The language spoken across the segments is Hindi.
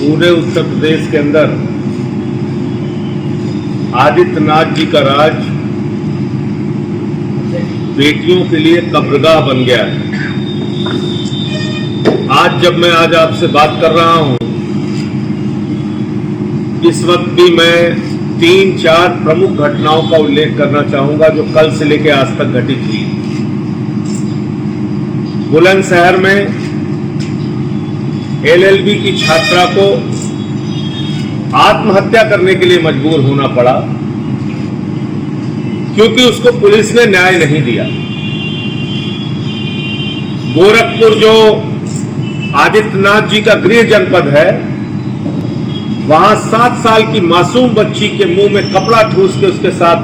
पूरे उत्तर प्रदेश के अंदर आदित्यनाथ जी का राज बेटियों के लिए कब्रगाह बन गया है। जब मैं आज आपसे बात कर रहा हूं, इस वक्त भी मैं 3-4 प्रमुख घटनाओं का उल्लेख करना चाहूंगा जो कल से लेकर आज तक घटित हुई। बुलंदशहर में LLB की छात्रा को आत्महत्या करने के लिए मजबूर होना पड़ा क्योंकि उसको पुलिस ने न्याय नहीं दिया। गोरखपुर जो आदित्यनाथ जी का गृह जनपद है, वहां 7 साल की मासूम बच्ची के मुंह में कपड़ा ठूस के उसके साथ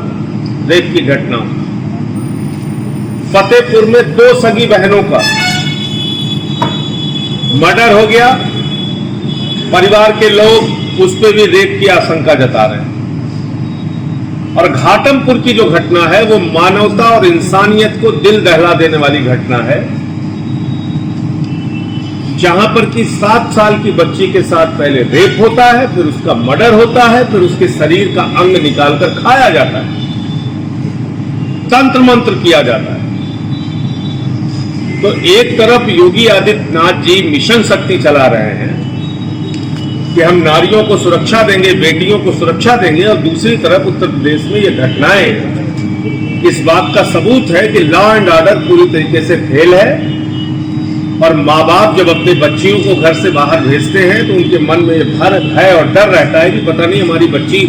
रेप की घटना। फतेहपुर में 2 सगी बहनों का मर्डर हो गया। परिवार के लोग उस पर भी रेप की आशंका जता रहे हैं। और घाटमपुर की जो घटना है वो मानवता और इंसानियत को दिल दहला देने वाली घटना है, जहां पर कि 7 साल की बच्ची के साथ पहले रेप होता है, फिर उसका मर्डर होता है, फिर उसके शरीर का अंग निकालकर खाया जाता है, तंत्र मंत्र किया जाता है। तो एक तरफ योगी आदित्यनाथ जी मिशन शक्ति चला रहे हैं कि हम नारियों को सुरक्षा देंगे, बेटियों को सुरक्षा देंगे, और दूसरी तरफ उत्तर प्रदेश में ये घटनाएं इस बात का सबूत है कि लॉ एंड ऑर्डर पूरी तरीके से फेल है। और माँ बाप जब अपने बच्चियों को घर से बाहर भेजते हैं तो उनके मन में भय और डर रहता है कि पता नहीं हमारी बच्ची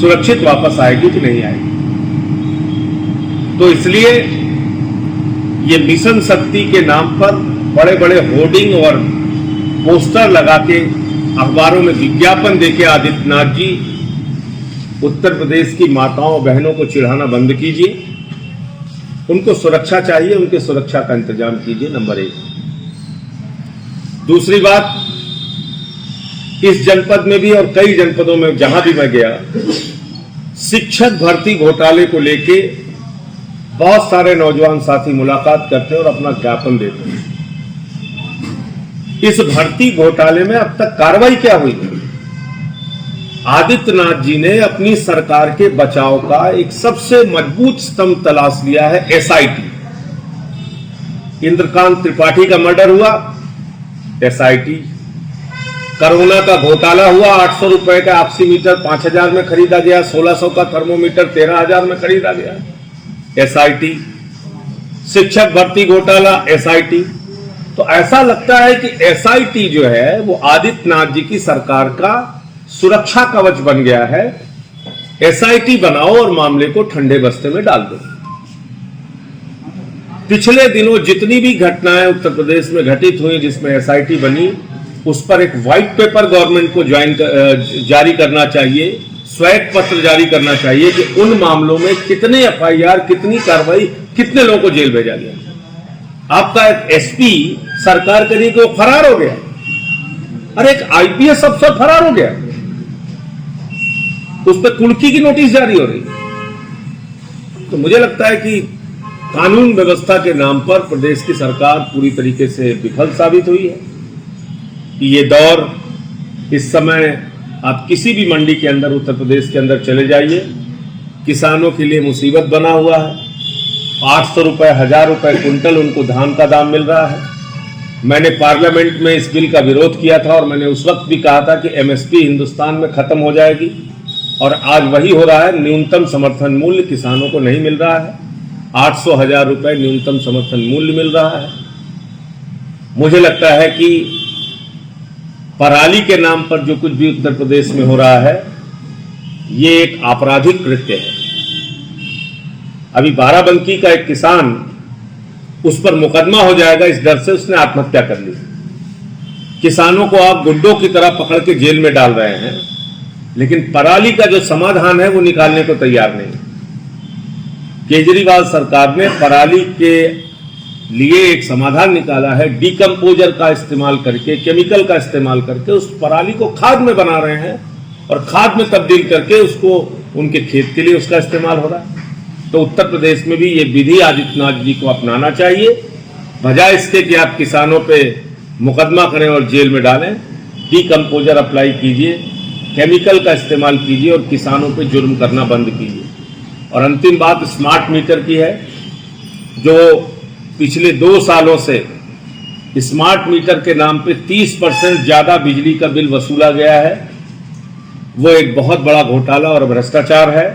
सुरक्षित वापस आएगी कि नहीं आएगी। तो इसलिए ये मिशन शक्ति के नाम पर बड़े बड़े होर्डिंग और पोस्टर लगा के अखबारों में विज्ञापन देके आदित्यनाथ जी उत्तर प्रदेश की माताओं बहनों को चिढ़ाना बंद कीजिए। उनको सुरक्षा चाहिए, उनके सुरक्षा का इंतजाम कीजिए, नंबर 1। दूसरी बात, इस जनपद में भी और कई जनपदों में जहां भी मैं गया, शिक्षक भर्ती घोटाले को लेके बहुत सारे नौजवान साथी मुलाकात करते हैं और अपना ज्ञापन देते हैं। इस भर्ती घोटाले में अब तक कार्रवाई क्या हुई? आदित्यनाथ जी ने अपनी सरकार के बचाव का एक सबसे मजबूत स्तंभ तलाश लिया है, SIT। इंद्रकांत त्रिपाठी का मर्डर हुआ, SIT। कोरोना का घोटाला हुआ, 800 रुपए का ऑक्सीमीटर 5000 में खरीदा गया, 1600 का थर्मोमीटर 13000 में खरीदा गया, SIT। शिक्षक भर्ती घोटाला, SIT। तो ऐसा लगता है कि SIT जो है वो आदित्यनाथ जी की सरकार का सुरक्षा कवच बन गया है। SIT बनाओ और मामले को ठंडे बस्ते में डाल दो। पिछले दिनों जितनी भी घटनाएं उत्तर प्रदेश में घटित हुई जिसमें SIT बनी, उस पर एक व्हाइट पेपर गवर्नमेंट को जारी करना चाहिए, श्वेत पत्र जारी करना चाहिए कि उन मामलों में कितने FIR, कितनी कार्रवाई, कितने लोगों को जेल भेजा गया। आपका एक SP सरकार करी कि वो फरार हो गया, अरे एक IPS अफसर फरार हो गया, उस पर कुर्की की नोटिस जारी हो रही। तो मुझे लगता है कि कानून व्यवस्था के नाम पर प्रदेश की सरकार पूरी तरीके से विफल साबित हुई है। ये दौर, इस समय आप किसी भी मंडी के अंदर उत्तर प्रदेश के अंदर चले जाइए, किसानों के लिए मुसीबत बना हुआ है। 800 रुपए, 1000 रुपए कुंटल उनको धान का दाम मिल रहा है। मैंने पार्लियामेंट में इस बिल का विरोध किया था और मैंने उस वक्त भी कहा था कि MSP हिंदुस्तान में खत्म हो जाएगी, और आज वही हो रहा है। न्यूनतम समर्थन मूल्य किसानों को नहीं मिल रहा है, 800-1000 रुपए न्यूनतम समर्थन मूल्य मिल रहा है। मुझे लगता है कि पराली के नाम पर जो कुछ भी उत्तर प्रदेश में हो रहा है, ये एक आपराधिक कृत्य है। अभी बाराबंकी का एक किसान, उस पर मुकदमा हो जाएगा, इस डर से उसने आत्महत्या कर ली। किसानों को आप गुड्डों की तरह पकड़ के जेल में डाल रहे हैं, लेकिन पराली का जो समाधान है वो निकालने को तैयार नहीं। केजरीवाल सरकार ने पराली के लिए एक समाधान निकाला है, डीकंपोजर का इस्तेमाल करके, केमिकल का इस्तेमाल करके उस पराली को खाद में बना रहे हैं और खाद में तब्दील करके उसको उनके खेत के लिए उसका इस्तेमाल हो रहा है। तो उत्तर प्रदेश में भी ये विधि आदित्यनाथ जी को अपनाना चाहिए, बजाय इसके कि आप किसानों पे मुकदमा करें और जेल में डालें। डीकम्पोजर अप्लाई कीजिए, केमिकल का इस्तेमाल कीजिए और किसानों पे जुर्म करना बंद कीजिए। और अंतिम बात स्मार्ट मीटर की है। जो पिछले 2 सालों से स्मार्ट मीटर के नाम पे 30% ज्यादा बिजली का बिल वसूला गया है, वो एक बहुत बड़ा घोटाला और भ्रष्टाचार है।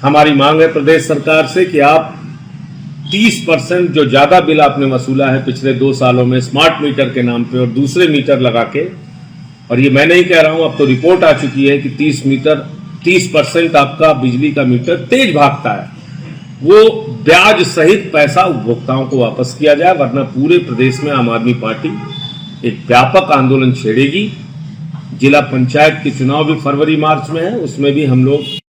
हमारी मांग है प्रदेश सरकार से कि आप 30% जो ज्यादा बिल आपने वसूला है पिछले 2 सालों में स्मार्ट मीटर के नाम पे और दूसरे मीटर लगा के, और ये मैं नहीं कह रहा हूं, अब तो रिपोर्ट आ चुकी है कि 30% आपका बिजली का मीटर तेज भागता है, वो ब्याज सहित पैसा उपभोक्ताओं को वापस किया जाए, वरना पूरे प्रदेश में आम आदमी पार्टी एक व्यापक आंदोलन छेड़ेगी। जिला पंचायत के चुनाव भी फरवरी मार्च में है, उसमें भी हम लोग